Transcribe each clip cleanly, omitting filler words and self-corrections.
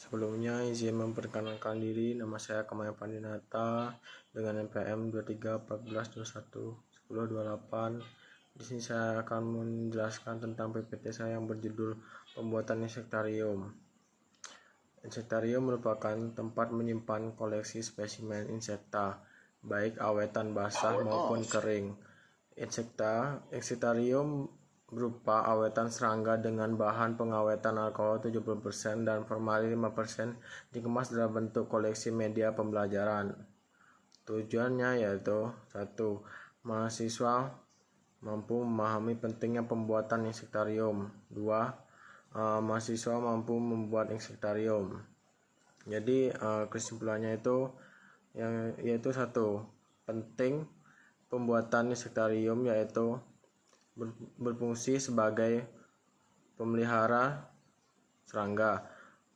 Sebelumnya izin memperkenalkan diri, nama saya Kamaya Pandinata dengan NPM 2314211028. Di sini saya akan menjelaskan tentang PPT saya yang berjudul Pembuatan Insektarium. Insektarium merupakan tempat menyimpan koleksi spesimen insekta, baik awetan basah maupun kering. Insektarium berupa awetan serangga dengan bahan pengawetan alkohol 70% dan formalin 5% dikemas dalam bentuk koleksi media pembelajaran. Tujuannya yaitu 1. Mahasiswa mampu memahami pentingnya pembuatan insektarium. 2. Mahasiswa mampu membuat insektarium. Jadi kesimpulannya yaitu 1. Penting pembuatan insektarium yaitu berfungsi sebagai pemelihara serangga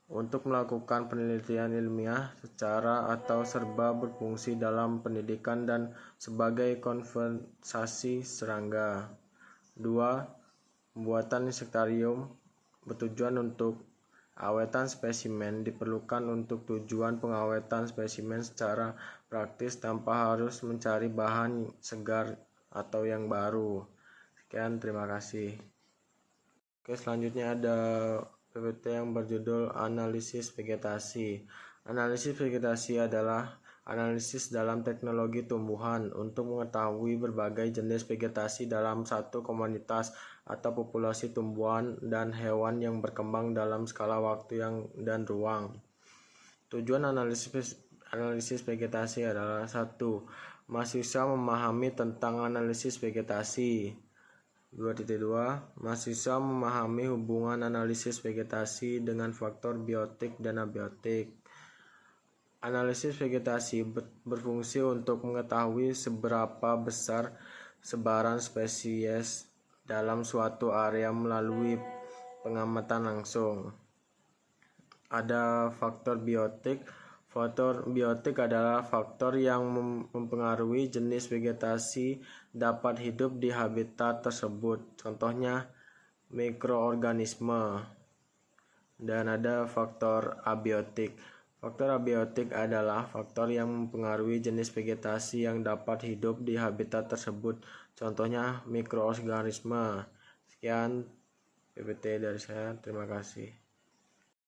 untuk melakukan penelitian ilmiah secara atau serba berfungsi dalam pendidikan dan sebagai konservasi serangga. 2. Pembuatan insektarium bertujuan untuk awetan spesimen diperlukan untuk tujuan pengawetan spesimen secara praktis tanpa harus mencari bahan segar atau yang baru. Sekian, terima kasih. Oke, selanjutnya ada PPT yang berjudul Analisis Vegetasi. Analisis vegetasi adalah analisis dalam teknologi tumbuhan untuk mengetahui berbagai jenis vegetasi dalam satu komunitas atau populasi tumbuhan dan hewan yang berkembang dalam skala waktu dan ruang. Tujuan analisis vegetasi adalah 1. Mahasiswa memahami tentang analisis vegetasi. 2.2. Mahasiswa memahami hubungan analisis vegetasi dengan faktor biotik dan abiotik. Analisis vegetasi berfungsi untuk mengetahui seberapa besar sebaran spesies dalam suatu area melalui pengamatan langsung. Ada faktor biotik. Faktor biotik adalah faktor yang mempengaruhi jenis vegetasi dapat hidup di habitat tersebut. Contohnya mikroorganisme. Dan ada faktor abiotik. Faktor abiotik adalah faktor yang mempengaruhi jenis vegetasi yang dapat hidup di habitat tersebut. Contohnya mikroorganisme. Sekian PPT dari saya. Terima kasih.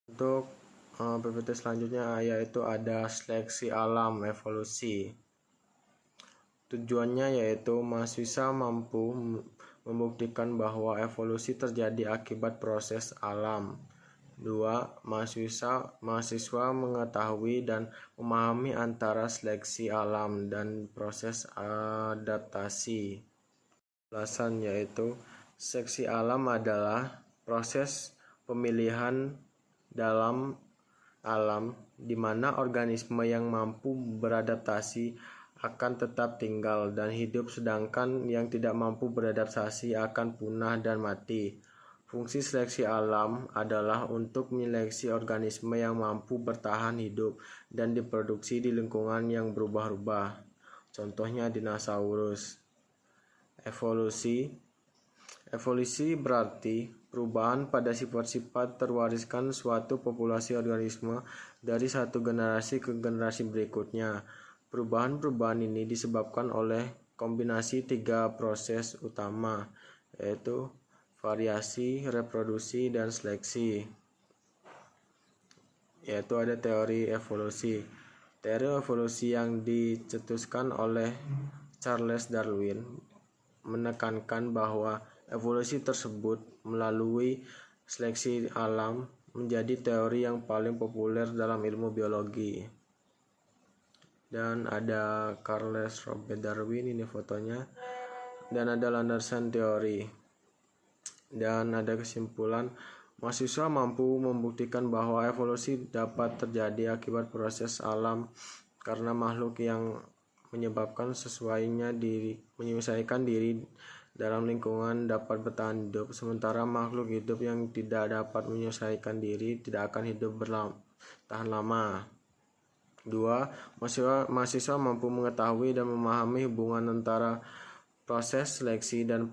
Untuk PPT selanjutnya yaitu ada seleksi alam evolusi. Tujuannya yaitu mahasiswa mampu membuktikan bahwa evolusi terjadi akibat proses alam. 2. Mahasiswa mengetahui dan memahami antara seleksi alam dan proses adaptasi. Alasan yaitu seleksi alam adalah proses pemilihan dalam alam di mana organisme yang mampu beradaptasi akan tetap tinggal dan hidup, sedangkan yang tidak mampu beradaptasi akan punah dan mati. Fungsi seleksi alam adalah untuk menyeleksi organisme yang mampu bertahan hidup dan diproduksi di lingkungan yang berubah-ubah. Contohnya dinosaurus. Evolusi berarti perubahan pada sifat-sifat terwariskan suatu populasi organisme dari satu generasi ke generasi berikutnya. Perubahan-perubahan ini disebabkan oleh kombinasi 3 proses utama, yaitu variasi, reproduksi, dan seleksi. Yaitu ada teori evolusi. Teori evolusi yang dicetuskan oleh Charles Darwin menekankan bahwa evolusi tersebut melalui seleksi alam menjadi teori yang paling populer dalam ilmu biologi. Dan ada Charles Robert Darwin, ini fotonya, dan ada Landerson teori. Dan ada kesimpulan, mahasiswa mampu membuktikan bahwa evolusi dapat terjadi akibat proses alam karena makhluk yang menyesuaikan diri dalam lingkungan dapat bertahan hidup, sementara makhluk hidup yang tidak dapat menyesuaikan diri tidak akan hidup bertahan lama. 2. Mahasiswa mampu mengetahui dan memahami hubungan antara proses seleksi dan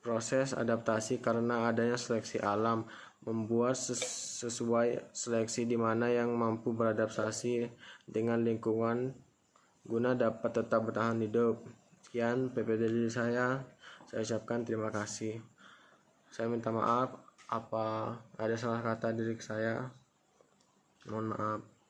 proses adaptasi karena adanya seleksi alam. membuat sesuai seleksi di mana yang mampu beradaptasi dengan lingkungan guna dapat tetap bertahan hidup. Sekian PPT dari saya ucapkan terima kasih. Saya minta maaf apa ada salah kata diri saya, mohon maaf.